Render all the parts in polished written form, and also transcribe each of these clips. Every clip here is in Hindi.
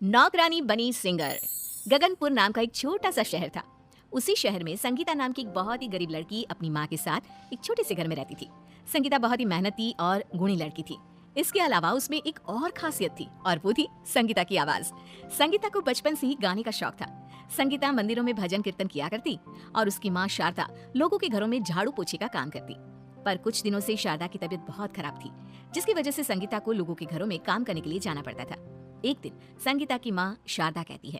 नौकरानी बनी सिंगर। गगनपुर नाम का एक छोटा सा शहर था। उसी शहर में संगीता नाम की एक बहुत ही गरीब लड़की अपनी माँ के साथ एक छोटे से घर में रहती थी। संगीता बहुत ही मेहनती और गुणी लड़की थी। इसके अलावा उसमें एक और खासियत थी और वो थी संगीता की आवाज। संगीता को बचपन से ही गाने का शौक था। संगीता मंदिरों में भजन कीर्तन किया करती और उसकी माँ शारदा लोगों के घरों में झाड़ू पोछे का काम करती। पर कुछ दिनों से शारदा की तबीयत बहुत खराब थी, जिसकी वजह से संगीता को लोगों के घरों में काम करने के लिए जाना पड़ता था। एक दिन संगीता की माँ शारदा कहती है,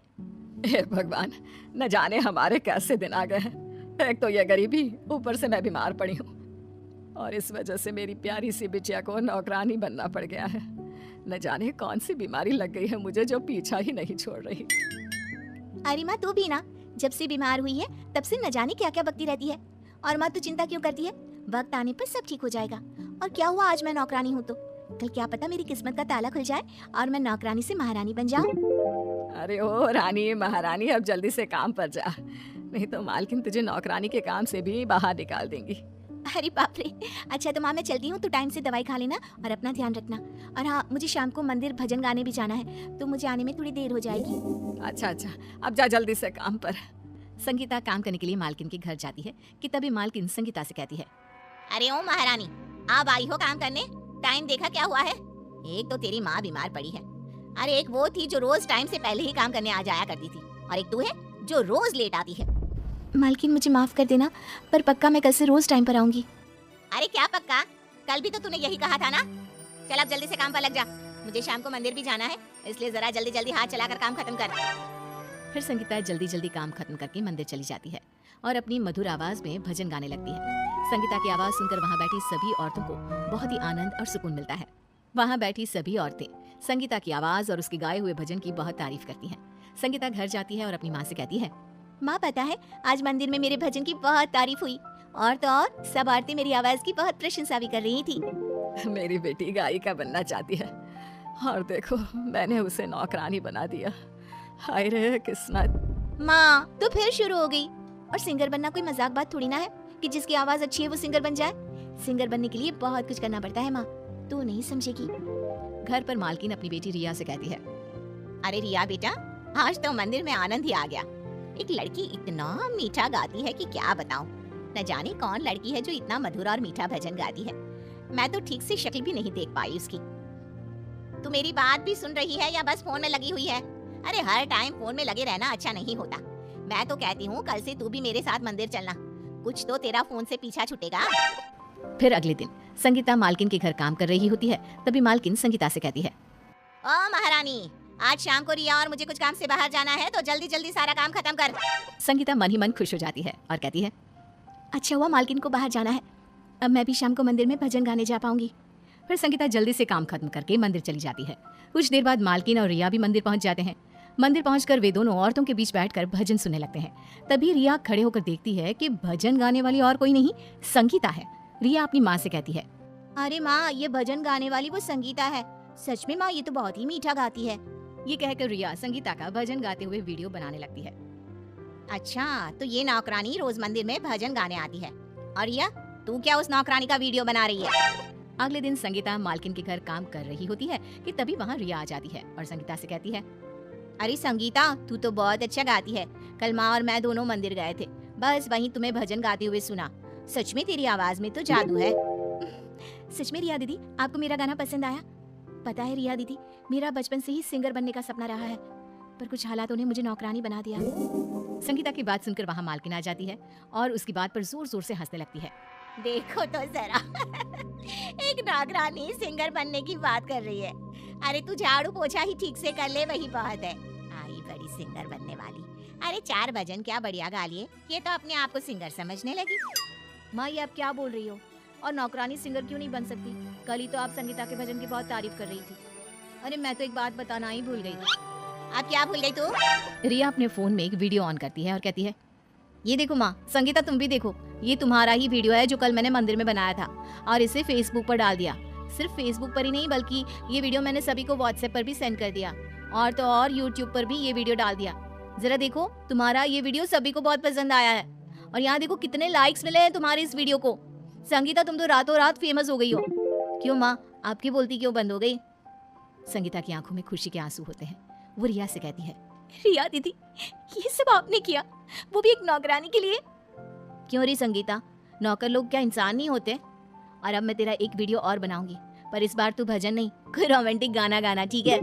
हे भगवान, न जाने हमारे कैसे दिन आ गए हैं। एक तो ये गरीबी, ऊपर से मैं बीमार पड़ी हूँ और इस वजह से मेरी प्यारी सी बिटिया को नौकरानी बनना पड़ गया है। न जाने कौन सी बीमारी लग गई है मुझे जो पीछा ही नहीं छोड़ रही। अरे माँ, तू भी ना जब से बीमार हुई है तब से न जाने क्या क्या बकती रहती है। और माँ, तू चिंता क्यों करती है? वक्त आने पर सब ठीक हो जाएगा। और क्या हुआ, आज मैं नौकरानी हूँ तो कल क्या पता मेरी किस्मत का ताला खुल जाए और मैं नौकरानी से महारानी बन जाऊँ। अरे ओ रानी महारानी, अब जल्दी से काम पर जा, नहीं तो मालकिन तुझे नौकरानी के काम से भी बाहर निकाल देंगी। अरे बाप रे। अच्छा तो माँ, मैं चलती हूँ, तो टाइम से दवाई खा लेना और अपना ध्यान रखना। और हाँ, मुझे शाम को मंदिर भजन गाने भी जाना है, तो मुझे आने में थोड़ी देर हो जाएगी। अच्छा, अब जा जल्दी से काम पर। संगीता काम करने के लिए मालकिन के घर जाती है कि तभी मालकिन संगीता से कहती है, अरे ओ महारानी, आप आई हो काम करने? टाइम देखा क्या हुआ है? एक तो तेरी माँ बीमार पड़ी है, अरे एक वो थी जो रोज टाइम से पहले ही काम करने आ जाया करती थी, और एक तू है जो रोज लेट आती है। मालकिन, मुझे माफ कर देना, पर पक्का मैं कल से रोज टाइम पर आऊंगी। अरे क्या पक्का? कल भी तो तूने यही कहा था ना। चल अब जल्दी से काम पर लग जा, मुझे शाम को मंदिर भी जाना है, इसलिए जरा जल्दी जल्दी हाथ चलाकर काम खत्म कर। फिर संगीता जल्दी जल्दी काम खत्म करके मंदिर चली जाती है और अपनी मधुर आवाज में भजन गाने लगती है। संगीता की आवाज सुनकर वहाँ बैठी सभी औरतों को बहुत ही आनंद और सुकून मिलता है। वहाँ बैठी सभी औरतें संगीता की आवाज और उसके गाए हुए भजन की बहुत तारीफ करती हैं। संगीता घर जाती है और अपनी माँ से कहती है, माँ पता है, आज मंदिर में मेरे भजन की बहुत तारीफ हुई, और तो और सब औरतें मेरी आवाज की बहुत प्रशंसा भी कर रही थी। मेरी बेटी गायिका बनना चाहती है और देखो मैंने उसे नौकरानी बना दिया। हाय रे किस्मत। माँ तो फिर शुरू हो गई। और सिंगर बनना कोई मजाक बात थोड़ी ना है कि जिसकी आवाज अच्छी है वो सिंगर बन जाए। सिंगर बनने के लिए बहुत कुछ करना पड़ता है माँ, तू नहीं समझेगी। घर पर मालकिन अपनी बेटी रिया से कहती है, अरे रिया बेटा, आज तो मंदिर में आनंद ही आ गया। एक लड़की इतना मीठा गाती है कि क्या बताऊं। न जाने कौन लड़की है जो इतना मधुर और मीठा भजन गाती है। मैं तो ठीक से शक्ल भी नहीं देख पाई उसकी। तू मेरी बात भी सुन रही है या बस फोन में लगी हुई है? अरे हर टाइम फोन में लगे रहना अच्छा नहीं होता। मैं तो कहती हूँ कल से तू भी मेरे साथ मंदिर चलना, कुछ तो तेरा फोन से पीछा छूटेगा। फिर अगले दिन संगीता मालकिन के घर काम कर रही होती है। तभी मालकिन संगीता से कहती है, ओ महारानी, आज शाम को रिया और मुझे कुछ काम से बाहर जाना है, तो जल्दी जल्दी सारा काम खत्म कर। संगीता मन ही मन खुश हो जाती है और कहती है, अच्छा हुआ मालकिन को बाहर जाना है, अब मैं भी शाम को मंदिर में भजन गाने जा पाऊंगी। फिर संगीता जल्दी से काम खत्म करके मंदिर चली जाती है। कुछ देर बाद मालकिन और रिया भी मंदिर पहुंच जाते हैं। मंदिर पहुंचकर वे दोनों औरतों के बीच बैठकर भजन सुनने लगते हैं। तभी रिया खड़े होकर देखती है कि भजन गाने वाली और कोई नहीं, संगीता है। रिया अपनी माँ से कहती है, अरे माँ, ये भजन गाने वाली वो संगीता है। सच में माँ, ये तो बहुत ही मीठा गाती है। ये कहकर रिया संगीता का भजन गाते हुए वीडियो बनाने लगती है। अच्छा, तो ये नौकरानी रोज मंदिर में भजन गाने आती है, और रिया तू क्या उस नौकरानी का वीडियो बना रही है? अगले दिन संगीता मालकिन के घर काम कर रही होती है कि तभी वहाँ रिया आ जाती है और संगीता से कहती है, अरे संगीता, तू तो बहुत अच्छा गाती है। कल माँ और मैं दोनों मंदिर गए थे, बस वहीं तुम्हें भजन गाते हुए सुना। सच में तेरी आवाज में तो जादू है। सच में रिया दीदी, आपको मेरा गाना पसंद आया? पता है रिया दीदी, मेरा बचपन से ही सिंगर बनने का सपना रहा है, पर कुछ हालातों ने मुझे नौकरानी बना दिया। संगीता की बात सुनकर वहाँ मालकिन आ जाती है और उसकी बात पर जोर जोर से हंसने लगती है। देखो तो जरा एक नौकरानी सिंगर बनने की बात कर रही है। अरे तू झाड़ू पोछा ही ठीक से कर ले, वही बहुत है। आई बड़ी सिंगर बनने वाली। अरे 4 भजन क्या बढ़िया गा लिए, ये तो अपने आप को सिंगर समझने लगी। माँ, ये आप क्या बोल रही हो? और नौकरानी सिंगर क्यों नहीं बन सकती? कल ही तो आप संगीता के भजन की बहुत तारीफ कर रही थी। अरे मैं तो एक बात बताना ही भूल गई। अब क्या भूल गई तू? रिया अपने फोन में एक वीडियो ऑन करती है और कहती है, ये देखो माँ, संगीता तुम भी देखो, ये तुम्हारा ही वीडियो है जो कल मैंने मंदिर में बनाया था और इसे फेसबुक पर डाल दिया। सिर्फ फेसबुक पर ही नहीं, बल्कि ये वीडियो मैंने सभी को व्हाट्सएप पर भी सेंड कर दिया, और तो और यूट्यूब पर भी ये वीडियो डाल दिया। जरा देखो, तुम्हारा ये वीडियो सभी को बहुत पसंद आया है, और यहाँ देखो कितने लाइक्स मिले हैं तुम्हारे इस वीडियो को। संगीता, तुम तो रातों रात फेमस हो गई हो। क्यों माँ, आपकी बोलती क्यों बंद हो गई? संगीता की आंखों में खुशी के आंसू होते हैं। वो रिया से कहती है, रिया दीदी, ये सब आपने किया, वो भी एक नौकरानी के लिए? क्यों री संगीता, नौकर लोग क्या इंसान नहीं होते? और अब मैं तेरा एक वीडियो और बनाऊंगी, पर इस बार तू भजन नहीं, कोई रोमांटिक गाना गाना, ठीक है?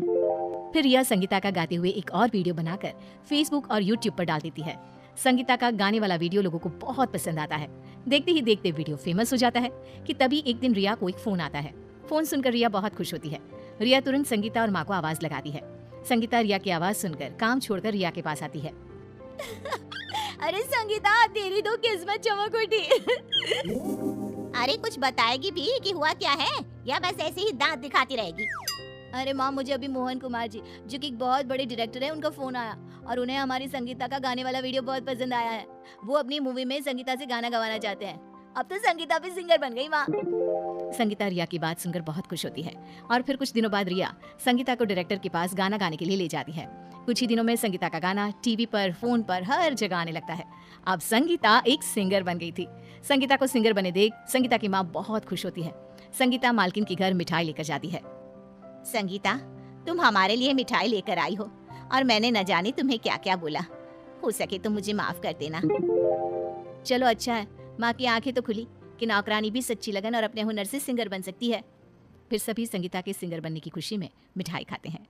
फिर रिया संगीता का गाते हुए एक और वीडियो बनाकर फेसबुक और यूट्यूब पर डाल देती है। संगीता का गाने वाला वीडियो लोगों को बहुत पसंद आता है। देखते ही देखते वीडियो फेमस हो जाता है कि तभी एक दिन रिया को एक फोन आता है। फोन सुनकर रिया बहुत खुश होती है। रिया तुरंत संगीता और माँ को आवाज लगाती है। संगीता रिया की आवाज सुनकर काम छोड़कर रिया के पास आती है। अरे संगीता, तेरी तो किस्मत चमक उठी। अरे कुछ बताएगी भी कि हुआ क्या है, या बस ऐसे ही दांत दिखाती रहेगी? अरे माँ, मुझे अभी मोहन कुमार जी, जो कि एक बहुत बड़े डायरेक्टर है, उनका फोन आया और उन्हें हमारी संगीता का गाने वाला वीडियो बहुत पसंद आया है। वो अपनी मूवी में संगीता से गाना गवाना चाहते हैं। अब तो संगीता भी सिंगर बन गई माँ। संगीता रिया की बात सुनकर बहुत खुश होती है और फिर कुछ दिनों बाद रिया संगीता को डायरेक्टर के पास गाना गाने के लिए ले जाती है। कुछ ही दिनों में संगीता का गाना टीवी पर, फोन पर, हर जगह आने लगता है। अब संगीता एक सिंगर बन गई थी। संगीता को सिंगर बने देख संगीता की माँ बहुत खुश होती है। संगीता मालकिन के घर मिठाई लेकर जाती है। संगीता, तुम हमारे लिए मिठाई लेकर आई हो और मैंने न जाने तुम्हें क्या क्या बोला। हो सके तो मुझे माफ कर देना। चलो अच्छा है, माँ की आंखें तो खुली कि नौकरानी भी सच्ची लगन और अपने हुनर से सिंगर बन सकती है। फिर सभी संगीता के सिंगर बनने की खुशी में मिठाई खाते हैं।